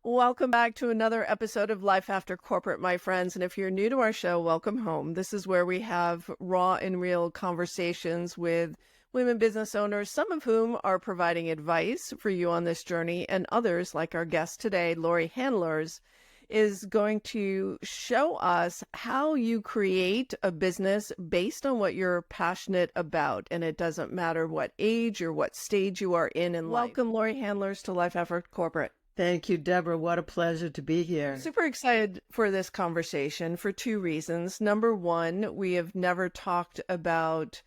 Welcome back to another episode of Life After Corporate, my friends. And if you're new to our show, welcome home. This is where we have raw and real conversations with women business owners, some of whom are providing advice for you on this journey, and others, like our guest today, Laurie Handlers, is going to show us how you create a business based on what you're passionate about. And it doesn't matter what age or what stage you are in life. Welcome, Laurie Handlers, to Life After Corporate. Thank you, Deborah. What a pleasure to be here. Super excited for this conversation for two reasons. Number one, we have never talked about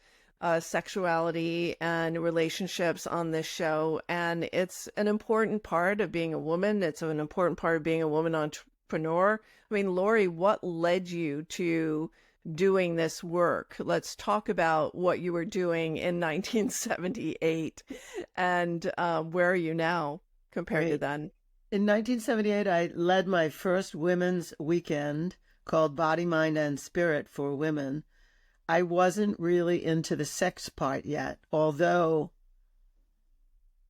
sexuality and relationships on this show, and it's an important part of being a woman. It's an important part of being a woman entrepreneur. I mean, Laurie, what led you to doing this work? Let's talk about what you were doing in 1978 and where are you now compared to then? In 1978, I led my first women's weekend called Body, Mind, and Spirit for Women. I wasn't really into the sex part yet, although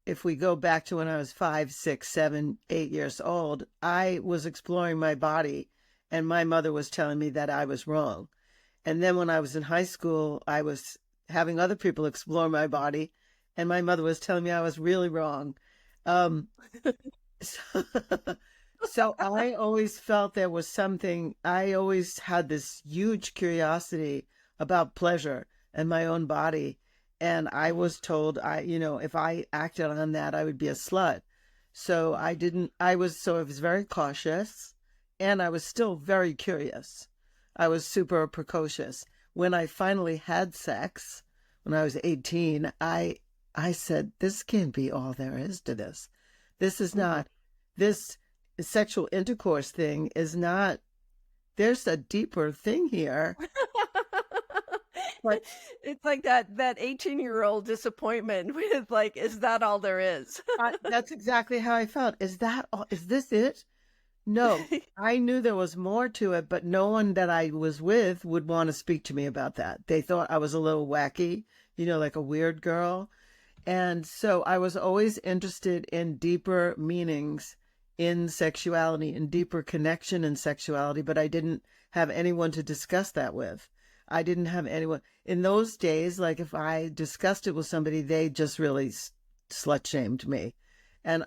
if we go back to when I was 5, 6, 7, 8 years old, I was exploring my body, and my mother was telling me that I was wrong. And then when I was in high school, I was having other people explore my body, and my mother was telling me I was really wrong. So I always felt there was something, I always had this huge curiosity about pleasure and my own body. And I was told if I acted on that, I would be a slut. So I was very cautious, and I was still very curious. I was super precocious. When I finally had sex, when I was 18, I said, this can't be all there is to this. This is not, this sexual intercourse thing is not, there's a deeper thing here. But it's like that 18-year-old disappointment with like, is that all there is? That's exactly how I felt. Is this it? No, I knew there was more to it, but no one that I was with would want to speak to me about that. They thought I was a little wacky, like a weird girl. And so I was always interested in deeper meanings in sexuality and deeper connection in sexuality, but I didn't have anyone to discuss that with. I didn't have anyone in those days. Like if I discussed it with somebody, they just really slut shamed me. And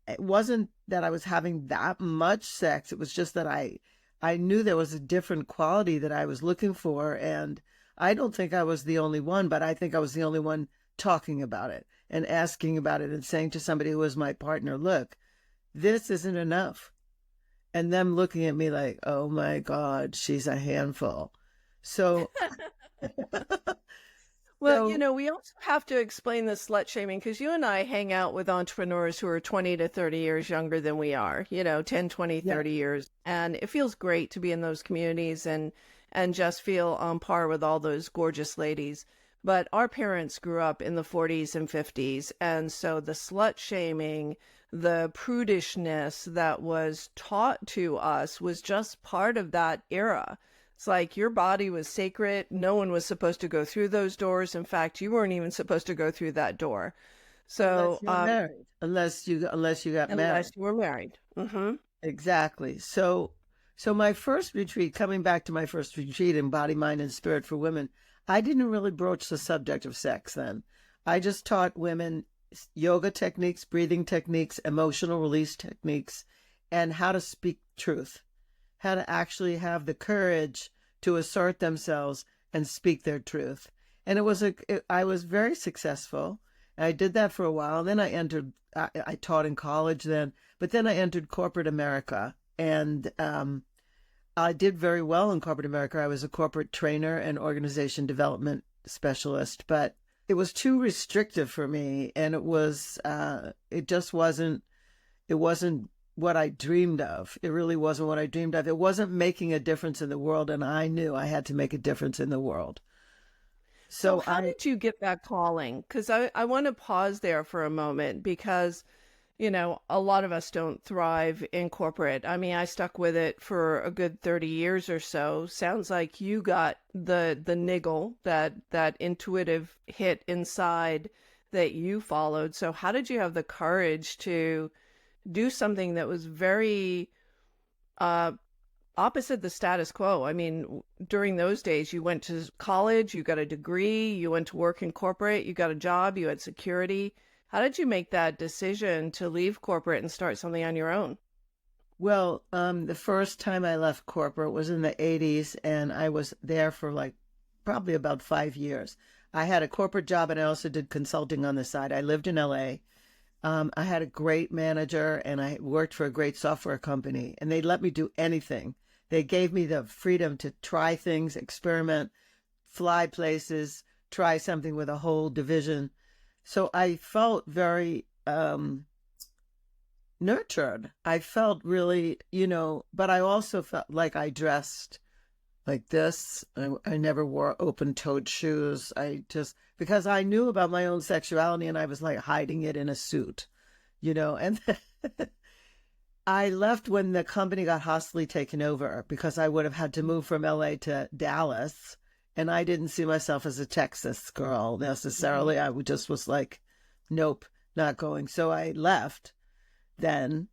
it wasn't that I was having that much sex. It was just that I knew there was a different quality that I was looking for. And I don't think I was the only one, but I think I was the only one talking about it and asking about it and saying to somebody who was my partner, look, this isn't enough. And them looking at me like, oh my God, she's a handful. So, well, we also have to explain the slut shaming because you and I hang out with entrepreneurs who are 20 to 30 years younger than we are, 10, 20, 30 years. And it feels great to be in those communities and just feel on par with all those gorgeous ladies. But our parents grew up in the 40s and 50s. And so the slut shaming, the prudishness that was taught to us was just part of that era. It's like your body was sacred. No one was supposed to go through those doors. In fact, you weren't even supposed to go through that door. So unless you got married. Unless you were married. Mm-hmm. Exactly. So my first retreat, coming back to my first retreat in Body, Mind, and Spirit for Women, I didn't really broach the subject of sex then. I just taught women yoga techniques, breathing techniques, emotional release techniques, and how to speak truth, how to actually have the courage to assert themselves and speak their truth. And I was very successful. I did that for a while. Then I taught in college then, but then I entered corporate America, and I did very well in corporate America. I was a corporate trainer and organization development specialist, but it was too restrictive for me. And it wasn't what I dreamed of. It really wasn't what I dreamed of. It wasn't making a difference in the world. And I knew I had to make a difference in the world. So how did you get that calling? Because I want to pause there for a moment because a lot of us don't thrive in corporate. I mean, I stuck with it for a good 30 years or so. Sounds like you got the niggle, that intuitive hit inside that you followed. So how did you have the courage to do something that was very uh, opposite the status quo. I mean, during those days, you went to college, you got a degree, you went to work in corporate, you got a job, you had security. How did you make that decision to leave corporate and start something on your own? Well, the first time I left corporate was in the 80s, and I was there for like probably about 5 years. I had a corporate job and I also did consulting on the side. I lived in LA. I had a great manager and I worked for a great software company, and they let me do anything. They gave me the freedom to try things, experiment, fly places, try something with a whole division. So I felt very nurtured. I felt really, but I also felt like I dressed like this. I never wore open-toed shoes. Because I knew about my own sexuality and I was like hiding it in a suit, and I left when the company got hostily taken over because I would have had to move from LA to Dallas. And I didn't see myself as a Texas girl necessarily. I just was like, nope, not going. So I left then.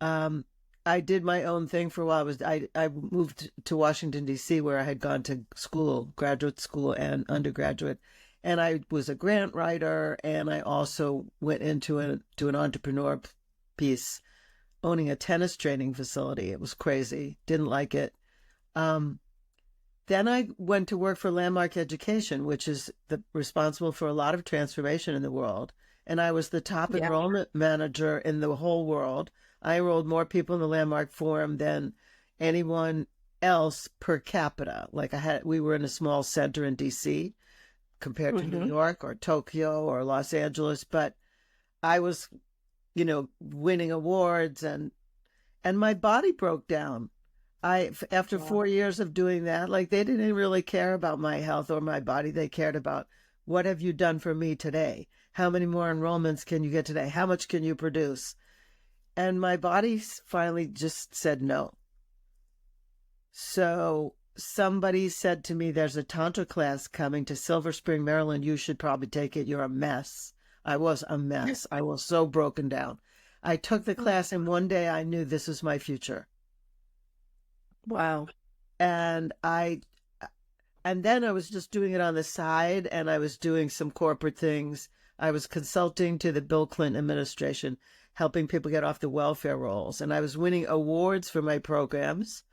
I did my own thing for a while. I moved to Washington, D.C., where I had gone to school, graduate school and undergraduate. And I was a grant writer, and I also went to an entrepreneur piece, owning a tennis training facility. It was crazy. Didn't like it. Then I went to work for Landmark Education, which is responsible for a lot of transformation in the world. And I was the top Yeah. enrollment manager in the whole world. I enrolled more people in the Landmark Forum than anyone else per capita. We were in a small center in DC compared to New Hmm. York or Tokyo or Los Angeles, but I was, winning awards, and my body broke down. After Wow. 4 years of doing that, like, they didn't really care about my health or my body. They cared about, what have you done for me today? How many more enrollments can you get today? How much can you produce? And my body finally just said no. So somebody said to me, there's a Tantra class coming to Silver Spring, Maryland. You should probably take it. You're a mess. I was a mess. I was so broken down. I took the class, and one day I knew this is my future. Wow. And then I was just doing it on the side, and I was doing some corporate things. I was consulting to the Bill Clinton administration, helping people get off the welfare rolls. And I was winning awards for my programs.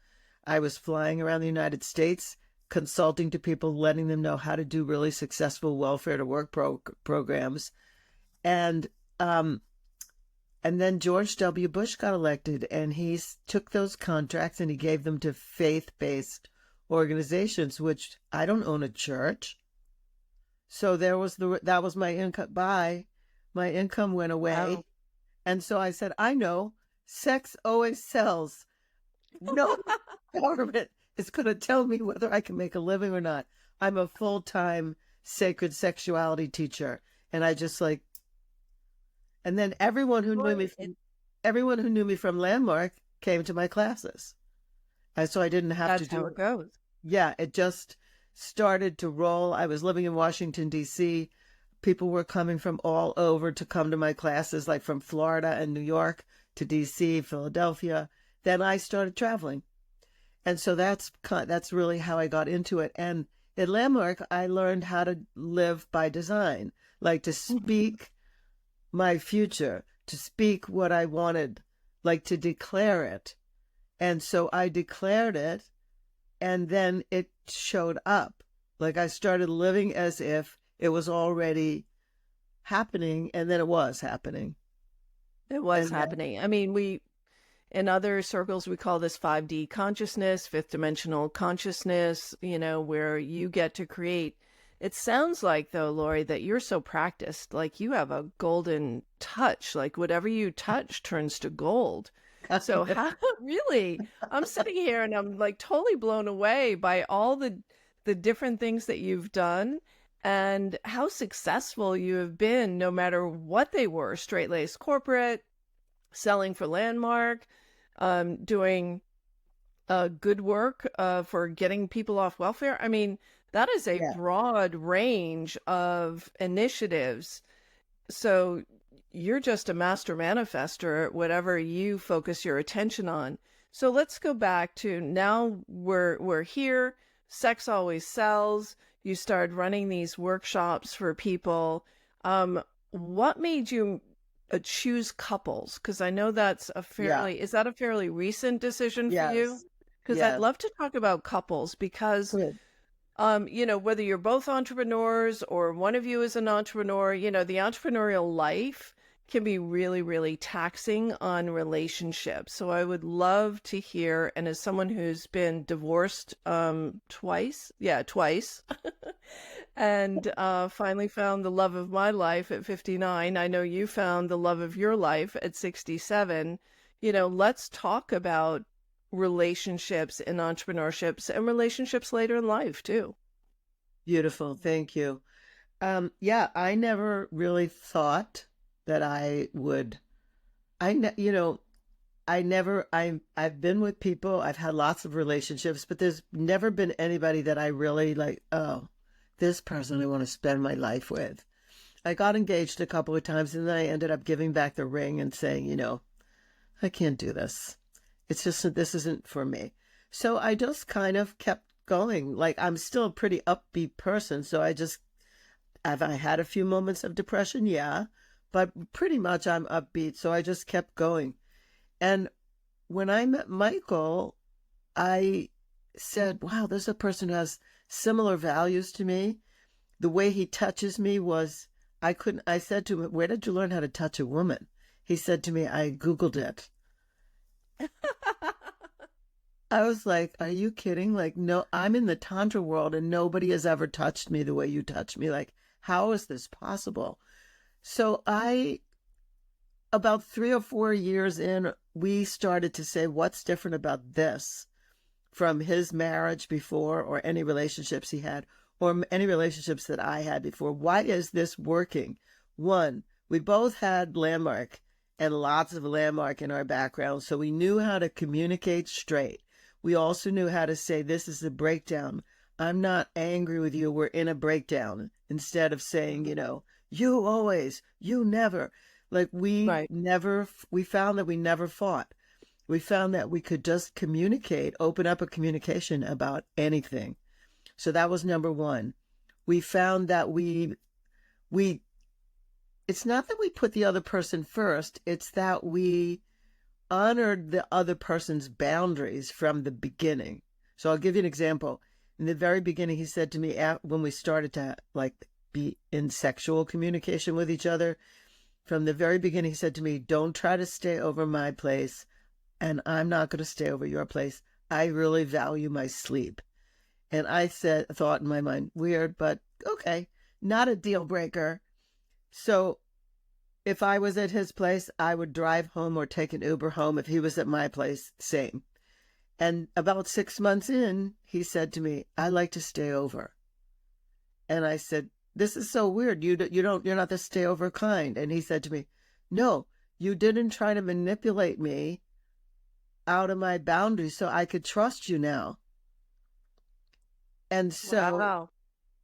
I was flying around the United States, consulting to people, letting them know how to do really successful welfare to work programs. And then George W. Bush got elected, and he took those contracts and he gave them to faith-based organizations, which I don't own a church. So that was my income. My income went away. Wow. And so I said, I know, sex always sells. No government is going to tell me whether I can make a living or not. I'm a full-time sacred sexuality teacher. And I just and then everyone who knew me from Landmark came to my classes. And so I didn't have to That's how do it goes. Yeah, it just started to roll. I was living in Washington, D.C. People were coming from all over to come to my classes, like from Florida and New York to D.C., Philadelphia. Then I started traveling. And so that's really how I got into it. And at Landmark, I learned how to live by design, like to speak my future, to speak what I wanted, like to declare it. And so I declared it, and then it showed up. Like, I started living as if it was already happening, and then it was happening. It was And then, happening. I mean, in other circles, we call this 5D consciousness, fifth dimensional consciousness, where you get to create. It sounds like, though, Laurie, that you're so practiced, like you have a golden touch, like whatever you touch turns to gold. So how really, I'm sitting here and I'm like totally blown away by all the different things that you've done and how successful you have been, no matter what they were, straight-laced corporate, selling for Landmark, doing good work for getting people off welfare. I mean, that is a yeah, broad range of initiatives. So you're just a master manifester at whatever you focus your attention on. So let's go back to now we're here. Sex always sells. You started running these workshops for people. What made you choose couples? Because I know that's Yeah. is that a fairly recent decision for you? Yes. Because I'd Yes. love to talk about couples because Good. whether you're both entrepreneurs or one of you is an entrepreneur, the entrepreneurial life can be really, really taxing on relationships. So I would love to hear, and as someone who's been divorced twice, yeah, twice, and finally found the love of my life at 59. I know you found the love of your life at 67. Let's talk about relationships and entrepreneurships and relationships later in life too. Beautiful. Thank you. Yeah, I never really thought that I would. I've been with people, I've had lots of relationships, but there's never been anybody that I really like, oh, this person I want to spend my life with. I got engaged a couple of times and then I ended up giving back the ring and saying, I can't do this. It's just, this isn't for me. So I just kind of kept going. Like, I'm still a pretty upbeat person. So have I had a few moments of depression? Yeah. But pretty much I'm upbeat. So I just kept going. And when I met Michael, I said, wow, this is a person who has similar values to me. The way he touches me I said to him, where did you learn how to touch a woman? He said to me, I Googled it. I was like, are you kidding? Like, no, I'm in the Tantra world and nobody has ever touched me the way you touch me. Like, how is this possible? So about 3 or 4 years in, we started to say, what's different about this from his marriage before or any relationships he had or any relationships that I had before? Why is this working? One, we both had landmark and lots of landmark in our background, so we knew how to communicate straight. We also knew how to say, this is the breakdown. I'm not angry with you. We're in a breakdown. Instead of saying, you always, you never. Like we Right. found that we never fought. We found that we could just communicate, open up a communication about anything. So that was number one. We found that it's not that we put the other person first, it's that we honored the other person's boundaries from the beginning. So I'll give you an example. In the very beginning, he said to me when we started to be in sexual communication with each other, from the very beginning, he said to me, don't try to stay over my place, and I'm not going to stay over your place. I really value my sleep. And I thought in my mind, weird, but okay, not a deal breaker. So if I was at his place, I would drive home or take an Uber home. If he was at my place, same. And about 6 months in, he said to me, I like to stay over. And I said, this is so weird. You're not the stay over kind. And he said to me, no, you didn't try to manipulate me out of my boundaries so I could trust you now. And so, Wow.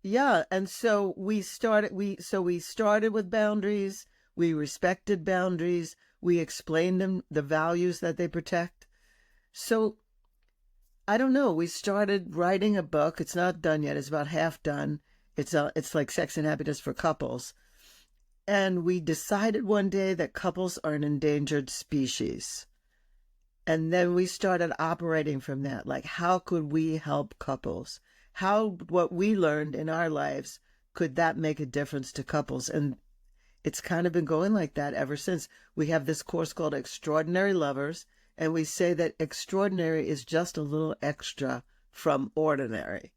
yeah. And so we started with boundaries. We respected boundaries. We explained them, the values that they protect. So I don't know. We started writing a book. It's not done yet. It's about half done. It's like Sex and Happiness for Couples. And we decided one day that couples are an endangered species. And then we started operating from that. Like, how could we help couples? What we learned in our lives, could that make a difference to couples? And it's kind of been going like that ever since. We have this course called Extraordinary Lovers, and we say that extraordinary is just a little extra from ordinary.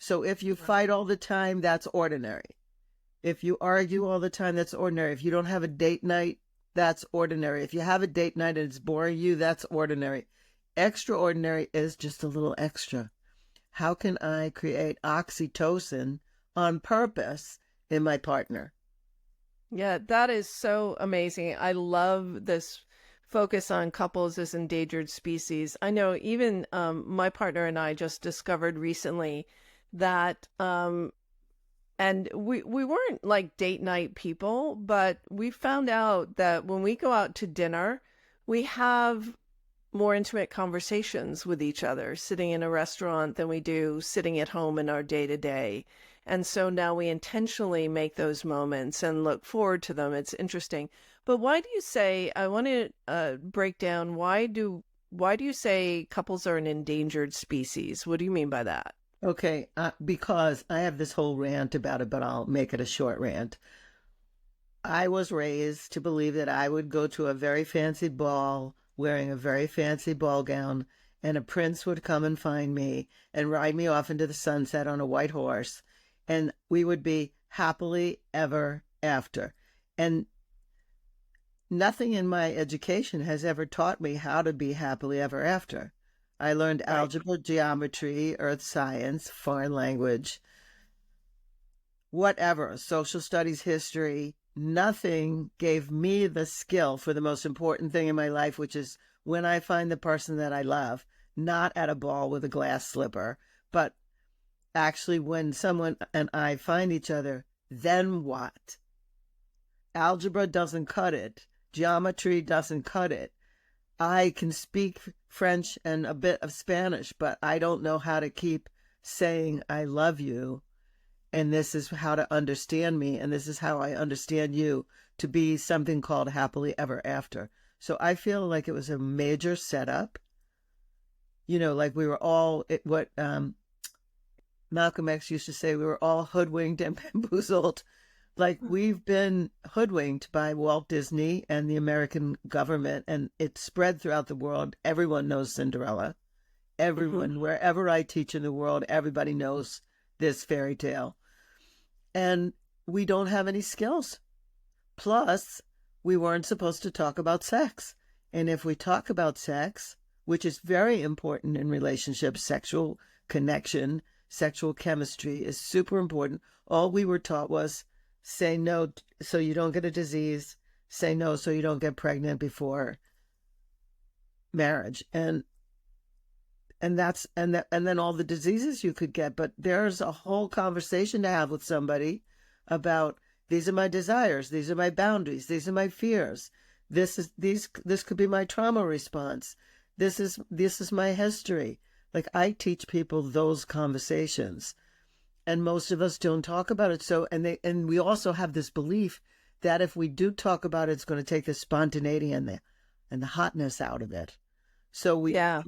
So if you fight all the time, that's ordinary. If you argue all the time, that's ordinary. If you don't have a date night, that's ordinary. If you have a date night and it's boring you, that's ordinary. Extraordinary is just a little extra. How can I create oxytocin on purpose in my partner? Yeah, that is so amazing. I love this focus on couples as endangered species. I know even my partner and I just discovered recently that And we weren't like date night people, but we found out that when we go out to dinner, we have more intimate conversations with each other sitting in a restaurant than we do sitting at home in our day to day. And so now we intentionally make those moments and look forward to them. It's interesting. But why do you say, I want to break down, why do you say couples are an endangered species? What do you mean by that? Okay, because I have this whole rant about it, but I'll make it a short rant. I was raised to believe that I would go to a very fancy ball wearing a very fancy ball gown, and a prince would come and find me and ride me off into the sunset on a white horse, and we would be happily ever after. And nothing in my education has ever taught me how to be happily ever after. I learned Right. algebra, geometry, earth science, foreign language, whatever, social studies, history. Nothing gave me the skill for the most important thing in my life, which is when I find the person that I love, not at a ball with a glass slipper, but actually when someone and I find each other, then what? Algebra doesn't cut it. Geometry doesn't cut it. I can speak French and a bit of Spanish, but I don't know how to keep saying I love you. And this is how to understand me. And this is how I understand you to be something called happily ever after. So I feel like it was a major setup. You know, like we were all, what Malcolm X used to say, we were all hoodwinked and bamboozled. Like we've been hoodwinked by Walt Disney and the American government, and it spread throughout the world. Everyone knows Cinderella. Mm-hmm. Everyone, wherever I teach in the world, everybody knows this fairy tale. And we don't have any skills. Plus, we weren't supposed to talk about sex. And if we talk about sex, which is very important in relationships, sexual connection, sexual chemistry is super important. All we were taught was say no so you don't get a disease, say no so you don't get pregnant before marriage. And then all the diseases you could get. But there's a whole conversation to have with somebody about these are my desires, these are my boundaries, these are my fears. This could be my trauma response. This is my history. Like I teach people those conversations, and most of us don't talk about it. So and we also have this belief that if we do talk about it, it's going to take the spontaneity and the hotness out of it. So we Yeah.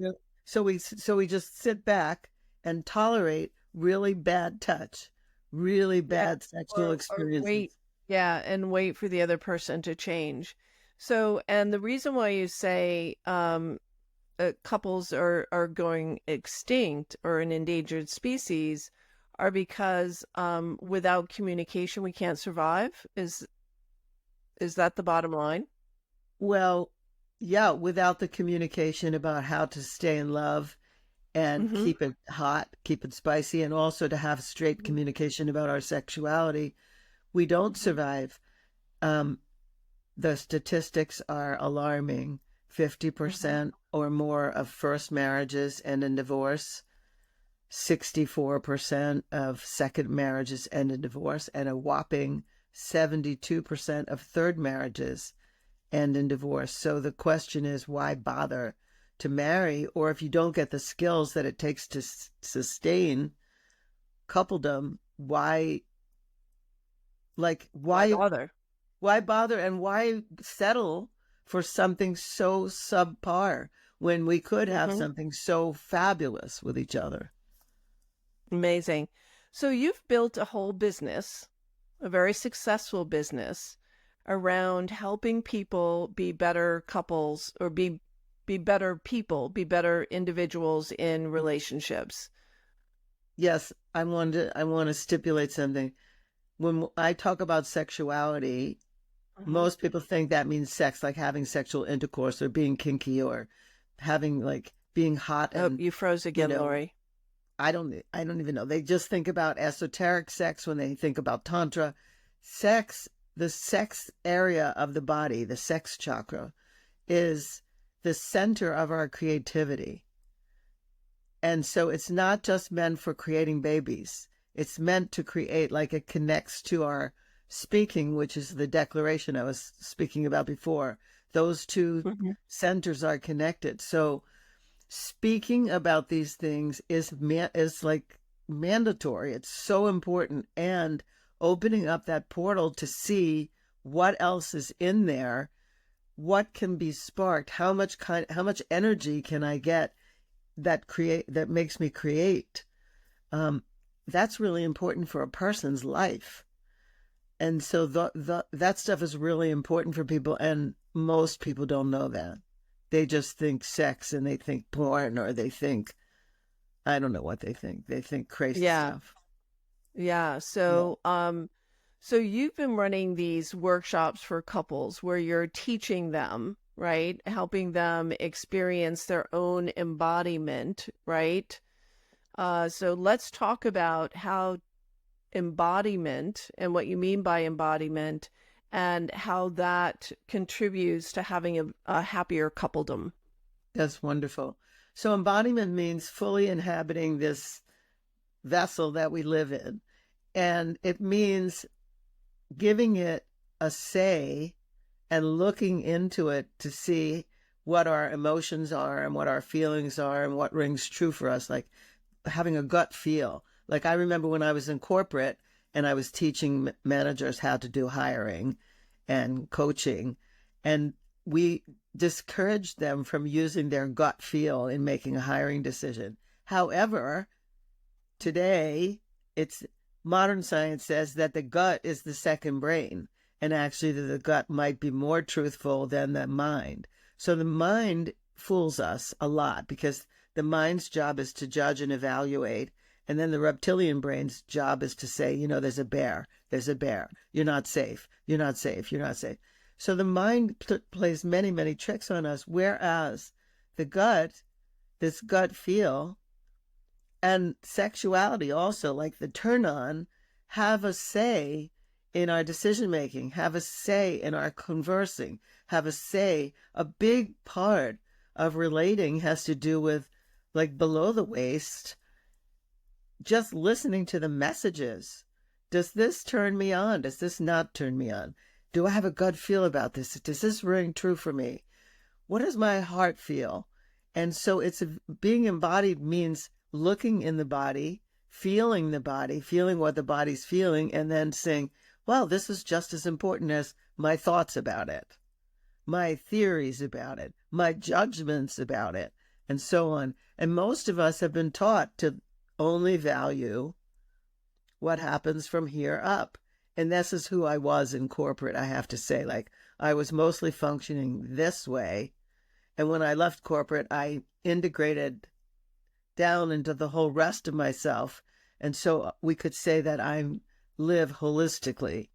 so we just sit back and tolerate really bad touch, really Yeah. bad sexual Or experiences. wait. Yeah, and wait for the other person to change. So, and the reason why you say couples are going extinct or an endangered species are because without communication we can't survive. Is that the bottom line? Well, yeah, without the communication about how to stay in love and Mm-hmm. keep it hot, keep it spicy, and also to have straight communication about our sexuality, we don't Mm-hmm. survive. Um, the statistics are alarming. Mm-hmm. 50% or more of first marriages end in divorce. 64% of second marriages end in divorce, and a whopping 72% of third marriages end in divorce. So the question is, why bother to marry? Or if you don't get the skills that it takes to sustain coupledom, why, like, Why why, bother? why bother and why settle for something so subpar when we could have Mm-hmm. something so fabulous with each other? Amazing. So you've built a whole business, a very successful business around helping people be better couples or be better people, be better individuals in relationships. Yes, I want to stipulate something. When I talk about sexuality, Hmm. most people think that means sex, like having sexual intercourse or being kinky or having like being hot Oh, and you froze you again, know, Laurie. I don't even know. They just think about esoteric sex when they think about tantra. Sex, the sex area of the body, the sex chakra is the center of our creativity. And so it's not just meant for creating babies. It's meant to create, like it connects to our speaking, which is the declaration I was speaking about before. Those two Mhm. centers are connected. So speaking about these things is like mandatory. It's so important, and opening up that portal to see what else is in there, what can be sparked, how much energy can I get that makes me create. Um, that's really important for a person's life. And so that stuff is really important for people, and most people don't know that. They just think sex and they think porn, or they think, I don't know what they think. They think crazy Yeah. stuff. Yeah. Yeah. So you've been running these workshops for couples where you're teaching them, right? Helping them experience their own embodiment, right? So let's talk about how embodiment and what you mean by embodiment and how that contributes to having a happier coupledom. That's wonderful. So embodiment means fully inhabiting this vessel that we live in. And it means giving it a say and looking into it to see what our emotions are and what our feelings are and what rings true for us, like having a gut feel. Like I remember when I was in corporate and I was teaching managers how to do hiring and coaching, and we discouraged them from using their gut feel in making a hiring decision. However, today, it's modern science says that the gut is the second brain, and actually the gut might be more truthful than the mind. So the mind fools us a lot because the mind's job is to judge and evaluate, and then the reptilian brain's job is to say, there's a bear, you're not safe, you're not safe, you're not safe. So the mind plays many, many tricks on us, whereas the gut, this gut feel, and sexuality also, like the turn on, have a say in our decision making, have a say in our conversing, have a say. A big part of relating has to do with, like, below the waist, just listening to the messages. Does this turn me on? Does this not turn me on? Do I have a gut feel about this? Does this ring true for me? What does my heart feel? And so being embodied means looking in the body, feeling what the body's feeling, and then saying, well, this is just as important as my thoughts about it, my theories about it, my judgments about it, and so on. And most of us have been taught to only value what happens from here up. And this is who I was in corporate, I have to say. Like, I was mostly functioning this way. And when I left corporate, I integrated down into the whole rest of myself. And so we could say that I live holistically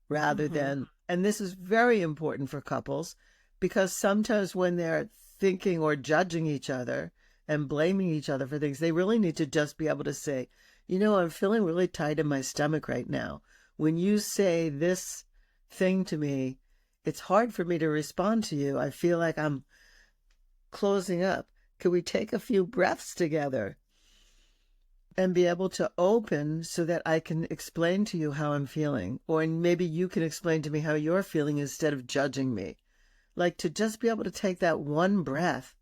rather Hmm. than, and this is very important for couples because sometimes when they're thinking or judging each other and blaming each other for things, they really need to just be able to say, I'm feeling really tight in my stomach right now. When you say this thing to me, it's hard for me to respond to you. I feel like I'm closing up. Could we take a few breaths together and be able to open so that I can explain to you how I'm feeling? Or maybe you can explain to me how you're feeling instead of judging me. Like to just be able to take that one breath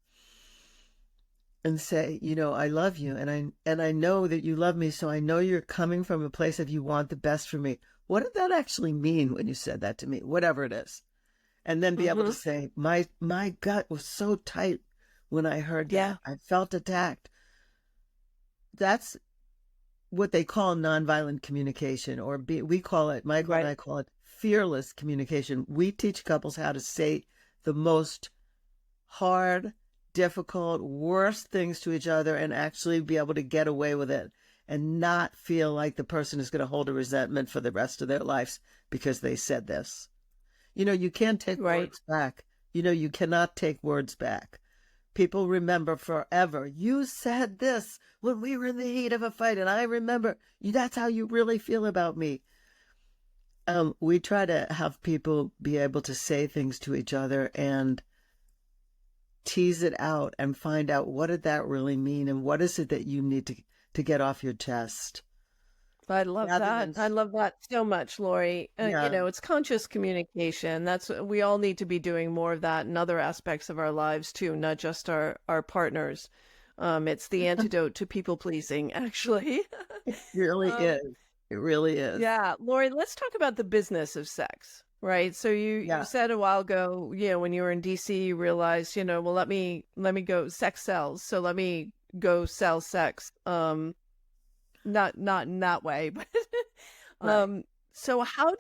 and say, I love you, and I know that you love me, so I know you're coming from a place of you want the best for me. What did that actually mean when you said that to me? Whatever it is. And then be able to Hmm. say, my gut was so tight when I heard that. Yeah. I felt attacked. That's what they call nonviolent communication, or we call it, Michael and Right. I call it fearless communication. We teach couples how to say the most hard, difficult, worst things to each other and actually be able to get away with it and not feel like the person is going to hold a resentment for the rest of their lives because they said this. You can't take Right. words back. You cannot take words back. People remember forever. You said this when we were in the heat of a fight, and I remember that's how you really feel about me. We try to have people be able to say things to each other and tease it out and find out what did that really mean and what is it that you need to get off your chest. I love rather that. than, I love that so much, Lori. yeah. It's conscious communication. That's we all need to be doing more of that in other aspects of our lives too, not just our partners. It's the antidote to people pleasing, actually. It really Um, is. It really is. yeah, Lori, let's talk about the business of sex, right? So you Yeah. said a while ago, when you were in DC, you realized, well, let me go sex sells, so let me go sell sex. Not in that way, but Right. um, so how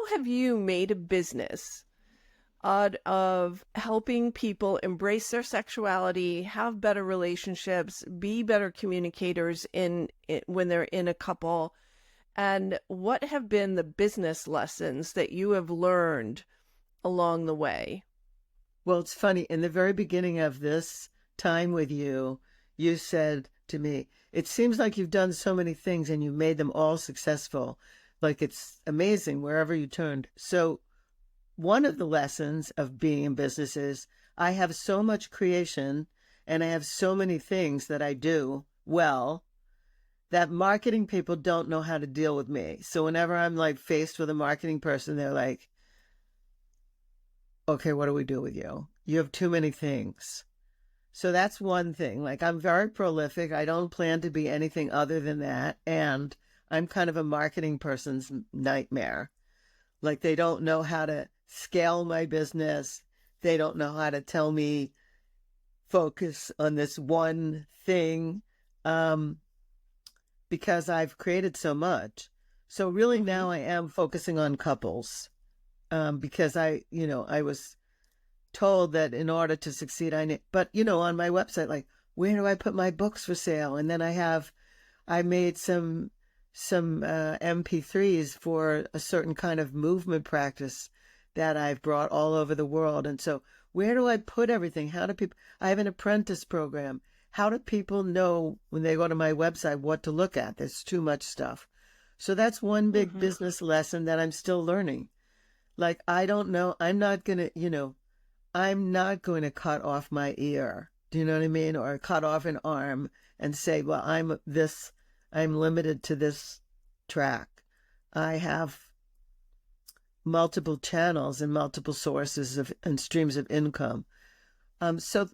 have you made a business out of helping people embrace their sexuality, have better relationships, be better communicators when they're in a couple? And what have been the business lessons that you have learned along the way? Well, it's funny. In the very beginning of this time with you, you said to me, it seems like you've done so many things and you've made them all successful. Like it's amazing wherever you turned. So, one of the lessons of being in business is I have so much creation and I have so many things that I do well that marketing people don't know how to deal with me. So, whenever I'm like faced with a marketing person, they're like, okay, what do we do with you? You have too many things. So that's one thing. Like I'm very prolific. I don't plan to be anything other than that. And I'm kind of a marketing person's nightmare. Like they don't know how to scale my business. They don't know how to tell me focus on this one thing um, because I've created so much. So really Hmm. now I am focusing on couples because I was told that in order to succeed, I need, but on my website, like, where do I put my books for sale? And then I made some MP3s for a certain kind of movement practice that I've brought all over the world. And so, where do I put everything? How do people? I have an apprentice program. How do people know when they go to my website what to look at? There's too much stuff. So that's one big Hmm. business lesson that I'm still learning. Like I don't know. I'm not going to cut off my ear. Do you know what I mean? Or cut off an arm and say, well, I'm limited to this track. I have multiple channels and multiple sources of and streams of income. So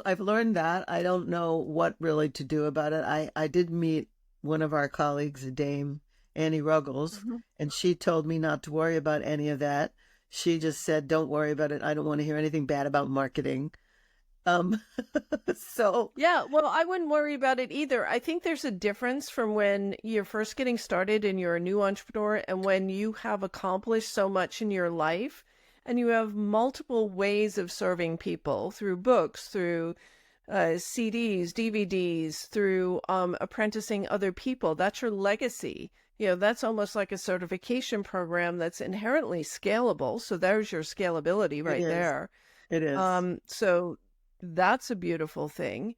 I've learned that. I don't know what really to do about it. I did meet one of our colleagues, Dame Annie Ruggles, Hmm. and she told me not to worry about any of that. She just said, "Don't worry about it. I don't want to hear anything bad about marketing." Um, so Yeah, well, I wouldn't worry about it either. I think there's a difference from when you're first getting started and you're a new entrepreneur and when you have accomplished so much in your life and you have multiple ways of serving people through books, through CDs, DVDs, through apprenticing other people. That's your legacy. That's almost like a certification program that's inherently scalable. So there's your scalability it right is. there. It is. So that's a beautiful thing.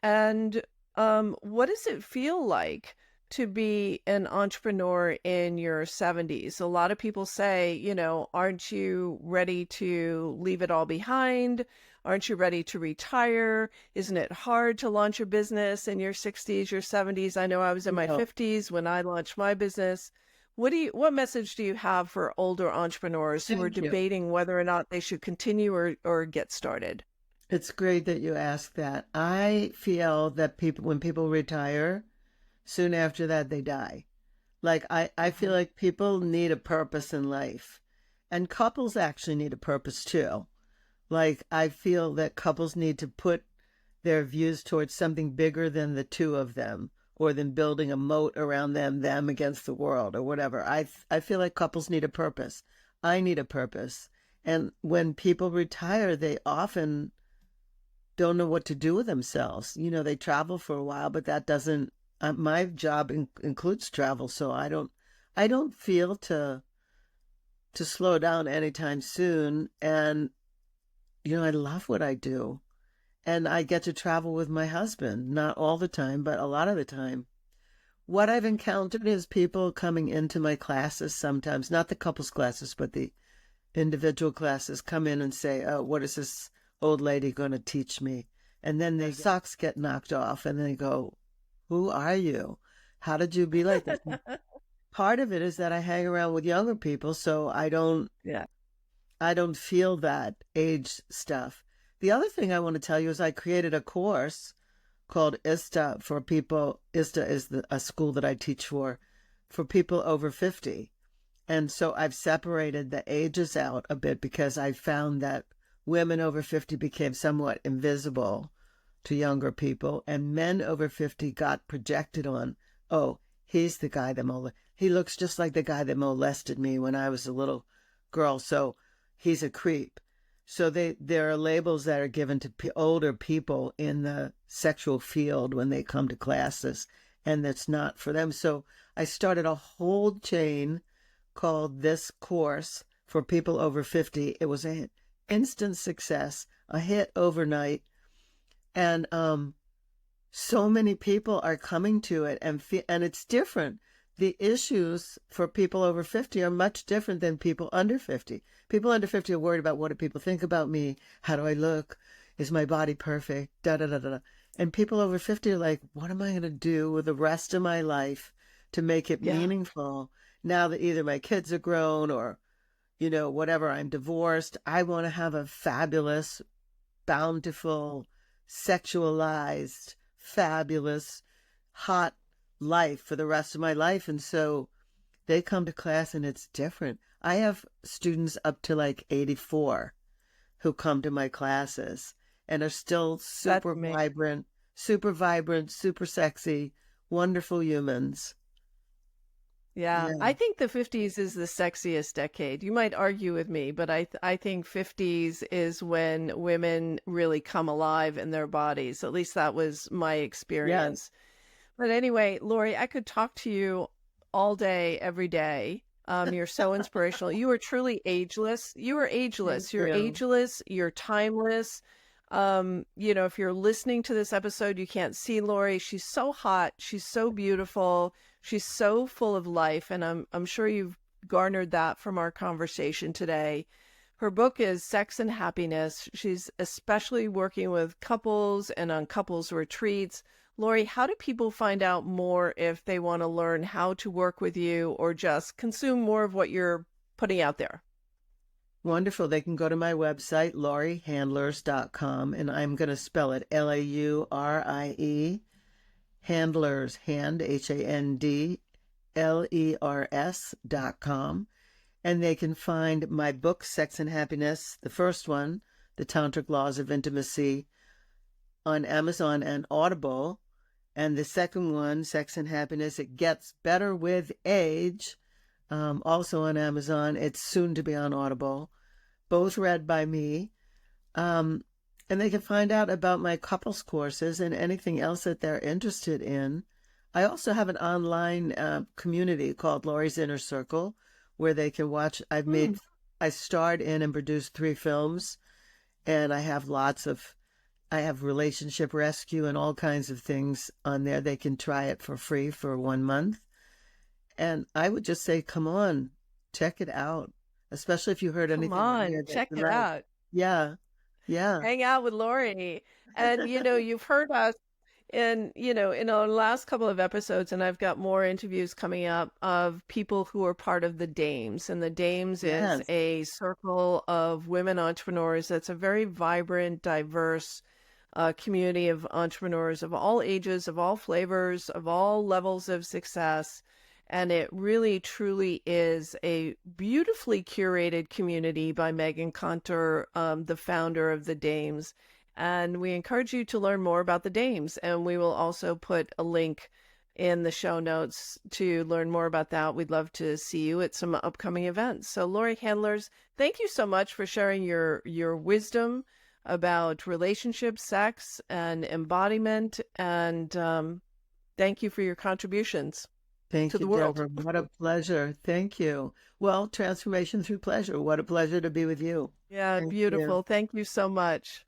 And what does it feel like to be an entrepreneur in your 70s? A lot of people say, aren't you ready to leave it all behind? Aren't you ready to retire? Isn't it hard to launch a business in your 60s, your 70s? I know I was in my No, 50s when I launched my business. What message do you have for older entrepreneurs who are thank you. debating whether or not they should continue or get started? It's great that you asked that. I feel that when people retire, soon after that they die. Like I feel Mhm. like people need a purpose in life. And couples actually need a purpose too. Like I feel that couples need to put their views towards something bigger than the two of them or than building a moat around them against the world or whatever. I feel like couples need a purpose. I need a purpose. And when people retire, they often don't know what to do with themselves. They travel for a while, but that doesn't. My job includes travel, so I don't feel to slow down anytime soon. And I love what I do, and I get to travel with my husband, not all the time, but a lot of the time. What I've encountered is people coming into my classes sometimes, not the couples classes, but the individual classes, come in and say, "Oh, what is this old lady going to teach me?" And then their socks get knocked off and they go, "Who are you? How did you be like this?" part of it is that I hang around with younger people, so Yeah. I don't feel that age stuff. The other thing I want to tell you is I created a course called ISTA for people. ISTA is a school that I teach for people over 50. And so I've separated the ages out a bit because I found that women over 50 became somewhat invisible to younger people, and men over 50 got projected on. Oh, he's the guy he looks just like the guy that molested me when I was a little girl, so he's a creep. So there are labels that are given to older people in the sexual field when they come to classes, and that's not for them. So I started a whole chain called this course for people over 50. It was an instant success, a hit overnight, and so many people are coming to it, and it's different. The issues for people over 50 are much different than people under 50. People under 50 are worried about, what do people think about me? How do I look? Is my body perfect? Da da da da. And people over 50 are like, what am I going to do with the rest of my life to make it Yeah. meaningful now that either my kids are grown or, you know, whatever, I'm divorced? I want to have a fabulous, bountiful, sexualized, fabulous, hot life for the rest of my life. And so they come to class and it's different. I have students up to like 84 who come to my classes and are still That's amazing. super vibrant, super sexy, wonderful humans. Yeah, Yeah. I think the 50s is the sexiest decade. You might argue with me, but I think 50s is when women really come alive in their bodies. At least that was my Yeah. experience. But anyway, Laurie, I could talk to you all day, every day. You're so inspirational. You are truly ageless. You are Thank ageless. You're you. ageless. You're timeless. If you're listening to this episode, you can't see Laurie. She's so hot. She's so beautiful. She's so full of life, and I'm sure you've garnered that from our conversation today. Her book is Sex and Happiness. She's especially working with couples and on couples retreats. Laurie, how do people find out more if they want to learn how to work with you or just consume more of what you're putting out there? Wonderful. They can go to my website, lauriehandlers.com, and I'm going to spell it Laurie, handlers, HANDLERS.com. And they can find my book, Sex and Happiness, the first one, The Tantric Laws of Intimacy, on Amazon and Audible. And the second one, Sex and Happiness, It Gets Better with Age, also on Amazon. It's soon to be on Audible, both read by me. And they can find out about my couples courses and anything else that they're interested in. I also have an online community called Laurie's Inner Circle, where they can watch. Hmm. I starred in and produced 3 films, and I have relationship rescue and all kinds of things on there. They can try it for free for 1 month. And I would just say, come on, check it out, especially if you heard Come anything on on, here check that's it right. out. Yeah, yeah, Hang out with Laurie. And you've heard us in our last couple of episodes, and I've got more interviews coming up of people who are part of the Dames. And the Dames is yes, a circle of women entrepreneurs that's a very vibrant, diverse community of entrepreneurs of all ages, of all flavors, of all levels of success. And it really, truly is a beautifully curated community by Megan Conter, the founder of the Dames. And we encourage you to learn more about the Dames. And we will also put a link in the show notes to learn more about that. We'd love to see you at some upcoming events. So, Laurie Handlers, thank you so much for sharing your wisdom about relationships, sex, and embodiment. And thank you for your contributions to thank you, the world. Deborah. What a pleasure. Thank you. Well, transformation through pleasure. What a pleasure to be with you. Yeah, Thank you. beautiful. Thank you so much.